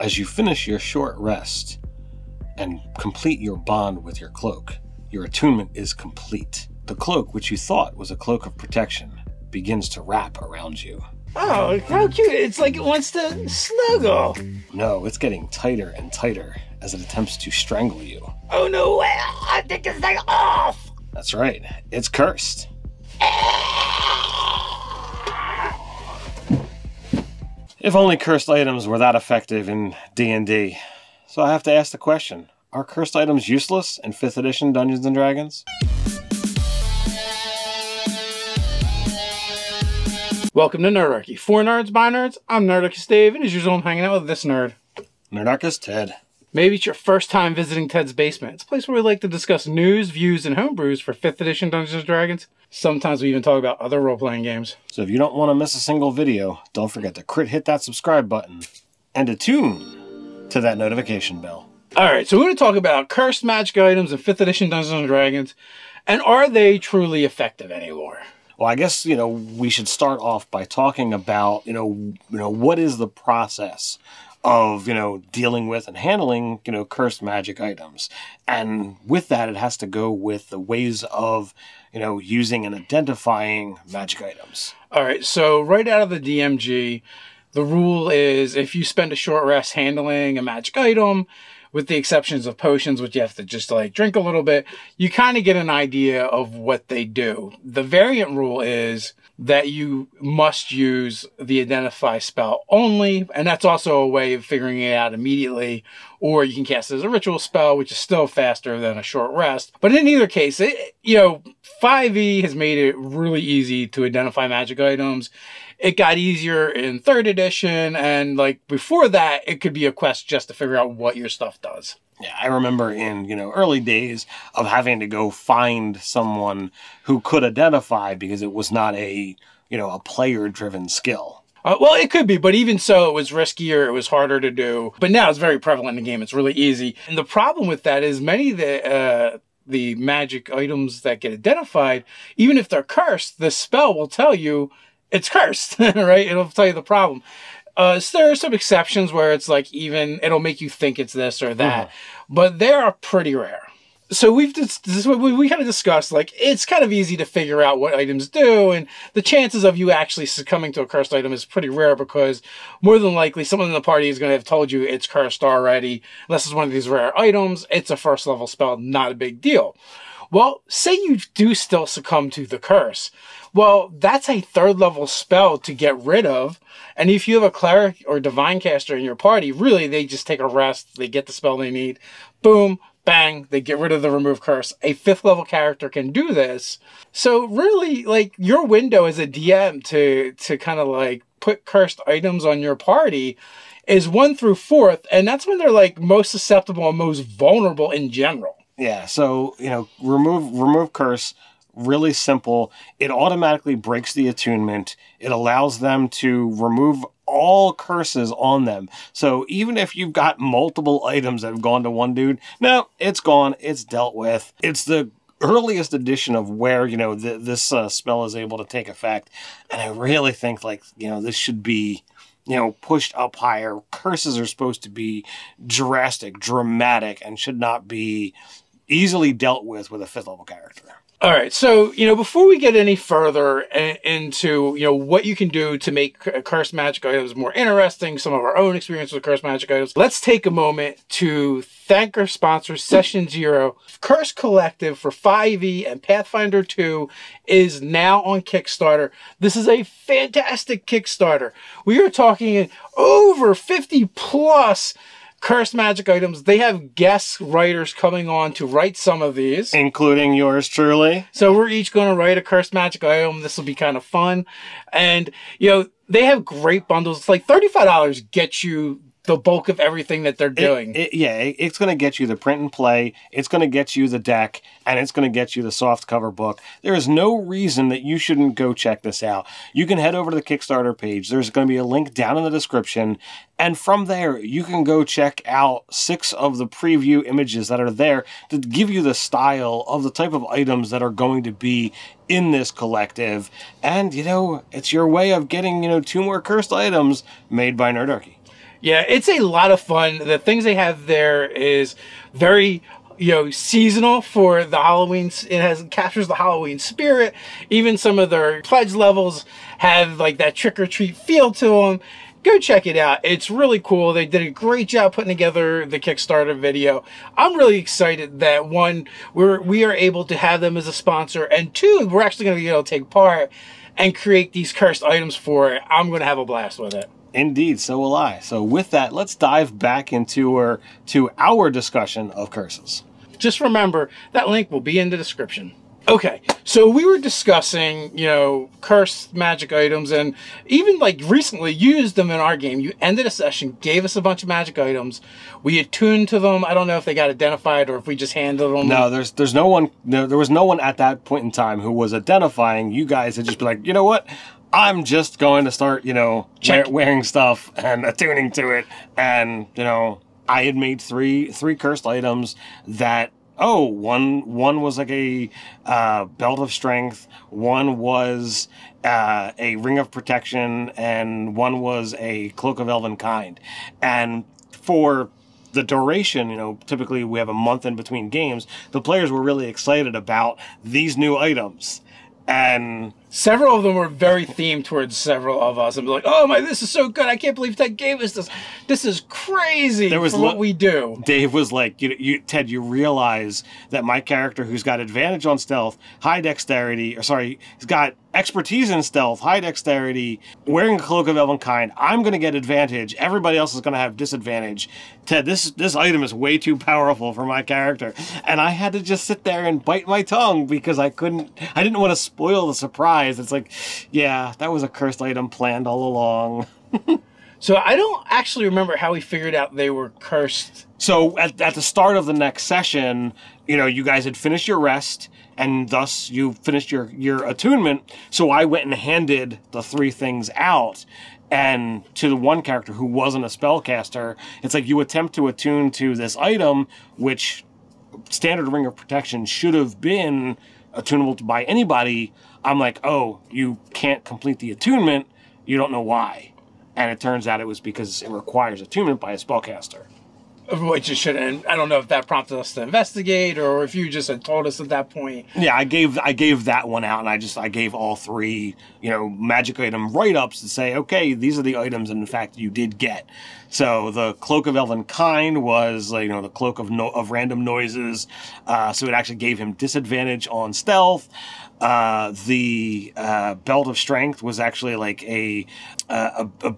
As you finish your short rest and complete your bond with your cloak, your attunement is complete. The cloak, which you thought was a cloak of protection, begins to wrap around you. Oh, how cute. It's like it wants to snuggle. No, it's getting tighter and tighter as it attempts to strangle you. Oh, no way. I think it's like off. That's right. It's cursed. If only cursed items were that effective in D&D. So I have to ask the question, are cursed items useless in 5th edition Dungeons & Dragons? Welcome to Nerdarchy. For nerds, by nerds, I'm Nerdarchy Dave, and as usual, I'm hanging out with this nerd. Nerdarchy Ted. Maybe it's your first time visiting Ted's Basement. It's a place where we like to discuss news, views, and homebrews for 5th edition Dungeons & Dragons. Sometimes we even talk about other role-playing games. So if you don't want to miss a single video, don't forget to hit that subscribe button and attune to that notification bell. Alright, so we're going to talk about cursed magic items in 5th edition Dungeons & Dragons, and are they truly effective anymore? Well, I guess, we should start off by talking about, what is the process of, dealing with and handling, cursed magic items. And with that, it has to go with the ways of, using and identifying magic items. All right, so right out of the DMG, the rule is if you spend a short rest handling a magic item, with the exceptions of potions, which you have to just drink a little bit, you kind of get an idea of what they do. The variant rule is that you must use the identify spell only, and that's also a way of figuring it out immediately, or you can cast it as a ritual spell, which is still faster than a short rest. But in either case, 5e has made it really easy to identify magic items. It got easier in 3rd edition, and before that, it could be a quest just to figure out what your stuff does. Yeah, I remember in, early days of having to go find someone who could identify because it was not a player-driven skill. Well, it could be, but even so, it was riskier, it was harder to do. But now it's very prevalent in the game, it's really easy. And the problem with that is many of the magic items that get identified, even if they're cursed, the spell will tell you it's cursed, right? It'll tell you the problem. So there are some exceptions where it's it'll make you think it's this or that, but they are pretty rare. So we kind of discussed, it's kind of easy to figure out what items do, and the chances of you actually succumbing to a cursed item is pretty rare because more than likely someone in the party is going to have told you it's cursed already. Unless it's one of these rare items, it's a 1st level spell, not a big deal. Well, say you do still succumb to the curse. Well, that's a 3rd level spell to get rid of. And if you have a cleric or divine caster in your party, really, they just take a rest. They get the spell they need. Boom, bang, they get rid of the remove curse. A 5th level character can do this. So really, your window as a DM to kind of put cursed items on your party is 1 through 4th. And that's when they're most susceptible and most vulnerable in general. Yeah, so, remove curse, really simple. It automatically breaks the attunement. It allows them to remove all curses on them. So even if you've got multiple items that have gone to one dude, no, it's gone. It's dealt with. It's the earliest edition of where, this spell is able to take effect. And I really think, this should be pushed up higher. Curses are supposed to be drastic, dramatic, and should not be easily dealt with a 5th level character. All right, so, before we get any further into, what you can do to make cursed magic items more interesting, some of our own experience with cursed magic items, let's take a moment to thank our sponsor, Session Zero. Curse Collective for 5e and Pathfinder 2 is now on Kickstarter. This is a fantastic Kickstarter. We are talking over 50 plus cursed magic items. They have guest writers coming on to write some of these. Including yours truly. So we're each going to write a cursed magic item. This will be kind of fun. And, they have great bundles. It's $35 gets you the bulk of everything that they're doing. It's going to get you the print and play, it's going to get you the deck, and it's going to get you the soft cover book. There is no reason that you shouldn't go check this out. You can head over to the Kickstarter page. There's going to be a link down in the description, and from there, you can go check out 6 of the preview images that are there to give you the style of the type of items that are going to be in this collective. And, it's your way of getting, 2 more cursed items made by Nerdarchy. Yeah, it's a lot of fun. The things they have there is very, seasonal for the Halloween. It captures the Halloween spirit. Even some of their pledge levels have like that trick-or-treat feel to them. Go check it out. It's really cool. They did a great job putting together the Kickstarter video. I'm really excited that, one, we are able to have them as a sponsor, and two, we're actually going to be able to take part and create these cursed items for it. I'm going to have a blast with it. Indeed, so will I. So with that, let's dive back into our discussion of curses. Just remember, that link will be in the description. Okay, so we were discussing, cursed magic items, and even like recently used them in our game. You ended a session, gave us a bunch of magic items. We attuned to them. I don't know if they got identified or if we just handled them. No, there's no one. No, there was no one at that point in time who was identifying. You guys had just been like, you know what? I'm just going to start, wearing stuff and attuning to it. And, I had made three cursed items that, one was like a belt of strength, one was a ring of protection, and one was a cloak of elven kind. And for the duration, typically we have a month in between games, the players were really excited about these new items. And several of them were very themed towards several of us, and be like, "Oh my, this is so good! I can't believe Ted gave us this. This is crazy for what we do." Dave was like, Ted, you realize that my character, who's got advantage on stealth, high dexterity, he's got expertise in stealth, high dexterity, wearing a cloak of elven kind, I'm going to get advantage. Everybody else is going to have disadvantage. Ted, this item is way too powerful for my character. And I had to just sit there and bite my tongue because I didn't want to spoil the surprise. It's like, yeah, that was a cursed item planned all along. So I don't actually remember how we figured out they were cursed. So at the start of the next session, you guys had finished your rest, and thus you finished your attunement. So I went and handed the three things out. And to the one character who wasn't a spellcaster, it's like you attempt to attune to this item, which standard ring of protection should have been attunable to by anybody. I'm like, oh, you can't complete the attunement. You don't know why. And it turns out it was because it requires attunement by a spellcaster. Which it shouldn't. I don't know if that prompted us to investigate, or if you just had told us at that point. Yeah, I gave that one out, and I gave all three, magic item write-ups to say, okay, these are the items, and in fact, you did get. So the cloak of elven kind was, the cloak of random noises. So it actually gave him disadvantage on stealth. The belt of strength was actually like a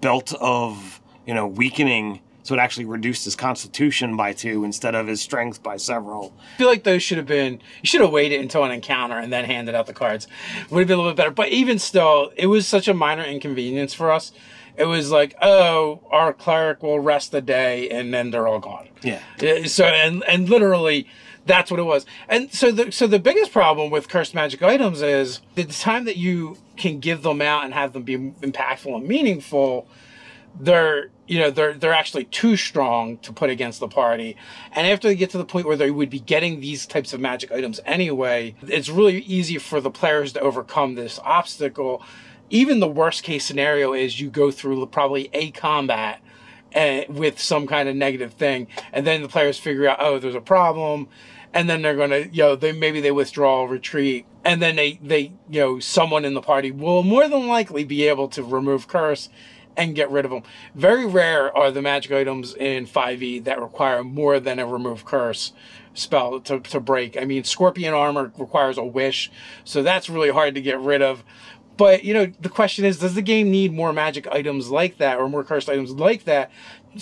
belt of weakening. So it actually reduced his constitution by 2 instead of his strength by several. I feel like those should have been, you should have waited until an encounter and then handed out the cards. Would have been a little bit better. But even still, it was such a minor inconvenience for us. It was like, oh, our cleric will rest a day and then they're all gone. Yeah. So, and literally, that's what it was. And so the biggest problem with cursed magic items is the time that you can give them out and have them be impactful and meaningful, they're actually too strong to put against the party. And after they get to the point where they would be getting these types of magic items anyway, it's really easy for the players to overcome this obstacle. Even the worst case scenario is you go through probably a combat with some kind of negative thing, and then the players figure out, oh, there's a problem, and then they're gonna, maybe they withdraw, retreat, and then they someone in the party will more than likely be able to remove curse and get rid of them. Very rare are the magic items in 5e that require more than a remove curse spell to break. I mean, Scorpion Armor requires a wish, so that's really hard to get rid of. But, the question is, does the game need more magic items like that, or more cursed items like that,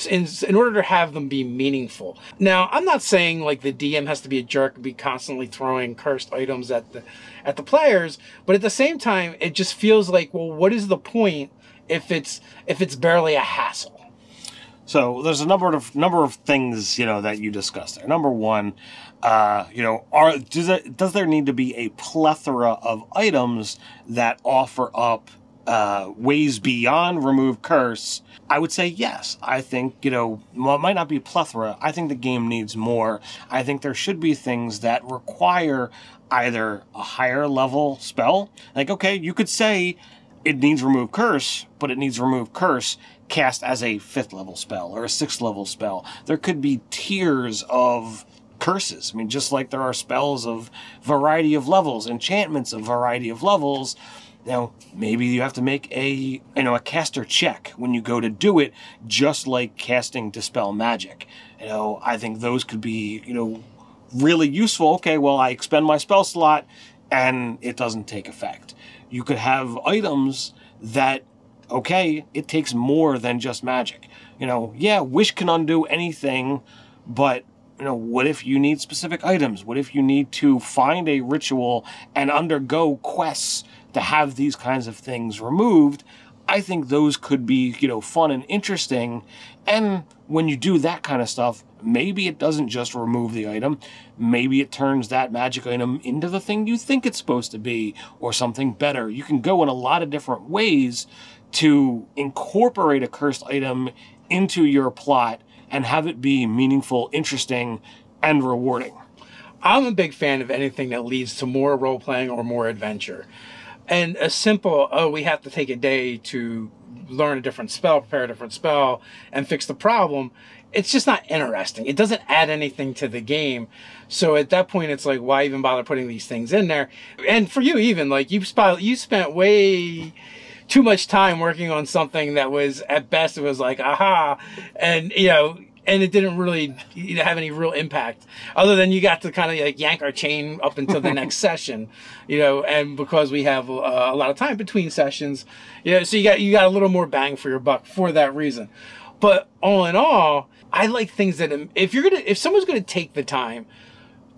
in order to have them be meaningful? Now, I'm not saying like the DM has to be a jerk and be constantly throwing cursed items at the players, but at the same time, it just feels like, well, what is the point if it's barely a hassle? So there's a number of things that you discussed there. Number one, does there need to be a plethora of items that offer up ways beyond remove curse? I would say yes. I think it might not be plethora. I think the game needs more. I think there should be things that require either a higher level spell. Like, okay, you could say it needs remove curse, but it needs remove curse cast as a 5th level spell or a 6th level spell. There could be tiers of curses. I mean, just like there are spells of variety of levels, enchantments of variety of levels. Now, maybe you have to make a caster check when you go to do it, just like casting Dispel Magic. I think those could be, really useful. Okay, well, I expend my spell slot and it doesn't take effect. You could have items that, okay, it takes more than just magic. Yeah, Wish can undo anything, but what if you need specific items? What if you need to find a ritual and undergo quests to have these kinds of things removed? I think those could be, fun and interesting. And when you do that kind of stuff, maybe it doesn't just remove the item. Maybe it turns that magic item into the thing you think it's supposed to be, or something better. You can go in a lot of different ways to incorporate a cursed item into your plot and have it be meaningful, interesting, and rewarding. I'm a big fan of anything that leads to more role-playing or more adventure. And a simple, we have to take a day to learn a different spell, prepare a different spell, and fix the problem, it's just not interesting. It doesn't add anything to the game. So at that point, it's like, why even bother putting these things in there? And for you, even, like, you spent way too much time working on something that was, at best, it was like, aha, and, and it didn't really have any real impact other than you got to kind of like yank our chain up until the next session, and because we have a lot of time between sessions, so you got a little more bang for your buck for that reason. But all in all, I like things that if someone's going to take the time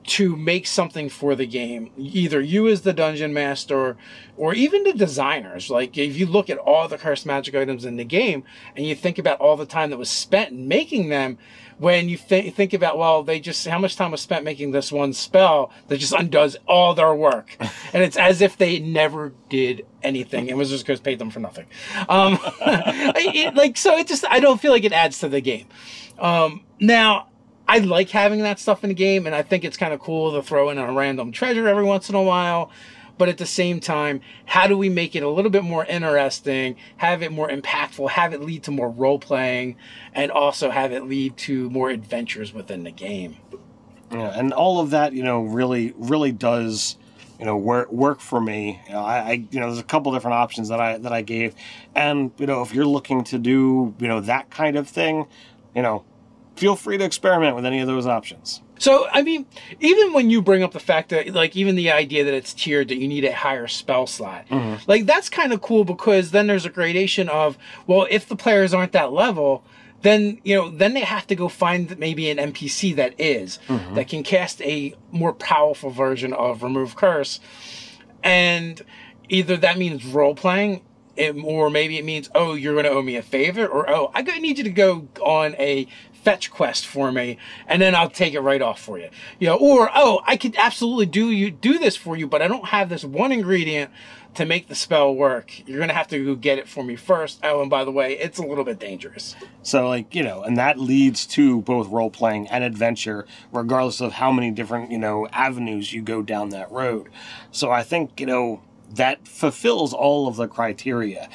to make something for the game, either you as the dungeon master or even the designers, like if you look at all the cursed magic items in the game and you think about all the time that was spent in making them, when you think about, well, how much time was spent making this one spell that just undoes all their work. And it's as if they never did anything. It was just because paid them for nothing. So I don't feel like it adds to the game. Now, I like having that stuff in the game, and I think it's kind of cool to throw in a random treasure every once in a while. But at the same time, how do we make it a little bit more interesting, have it more impactful, have it lead to more role-playing, and also have it lead to more adventures within the game? Yeah, and all of that, really does, work for me. There's a couple different options that I gave, and if you're looking to do, that kind of thing, feel free to experiment with any of those options. So, I mean, even when you bring up the fact that, like, even the idea that it's tiered, that you need a higher spell slot, like, that's kind of cool, because then there's a gradation of, well, if the players aren't that level, then, then they have to go find maybe an NPC that is, that can cast a more powerful version of Remove Curse. And either that means role-playing, or maybe it means, oh, you're going to owe me a favor, or, oh, I need you to go on a fetch quest for me, and then I'll take it right off for you. Or, oh, I could absolutely do this for you, but I don't have this one ingredient to make the spell work. You're going to have to go get it for me first. Oh, and by the way, it's a little bit dangerous. So, and that leads to both role-playing and adventure, regardless of how many different, avenues you go down that road. So I think, that fulfills all of the criteria.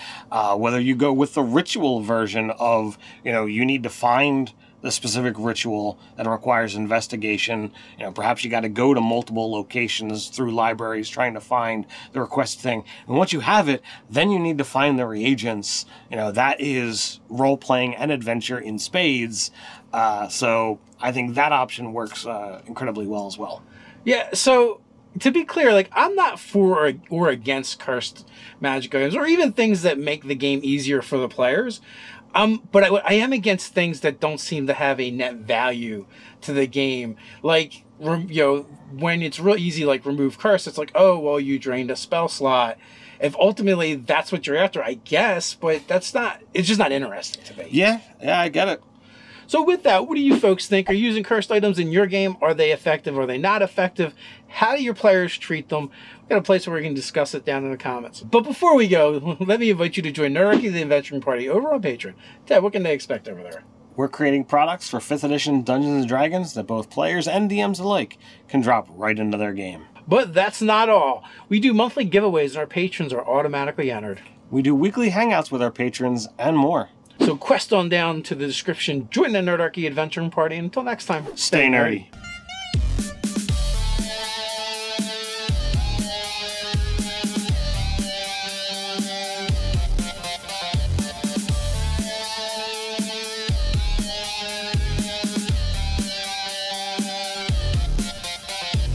Whether you go with the ritual version of, you need to find the specific ritual that requires investigation. Perhaps you got to go to multiple locations through libraries trying to find the request thing. And once you have it, then you need to find the reagents. That is role-playing and adventure in spades. So I think that option works incredibly well as well. Yeah, so to be clear, like, I'm not for or against cursed magic items, or even things that make the game easier for the players. But I am against things that don't seem to have a net value to the game. Like, when it's real easy, like Remove Curse, it's like, oh, well, you drained a spell slot. If ultimately that's what you're after, I guess, but it's just not interesting to me. Yeah, I get it. So with that, what do you folks think? Are you using cursed items in your game? Are they effective? Are they not effective? How do your players treat them? We've got a place where we can discuss it down in the comments. But before we go, let me invite you to join Nerdarchy, the Adventuring Party, over on Patreon. Ted, what can they expect over there? We're creating products for 5th edition Dungeons & Dragons that both players and DMs alike can drop right into their game. But that's not all. We do monthly giveaways and our patrons are automatically entered. We do weekly hangouts with our patrons and more. So quest on down to the description, join the Nerdarchy adventuring party. Until next time, Stay nerdy.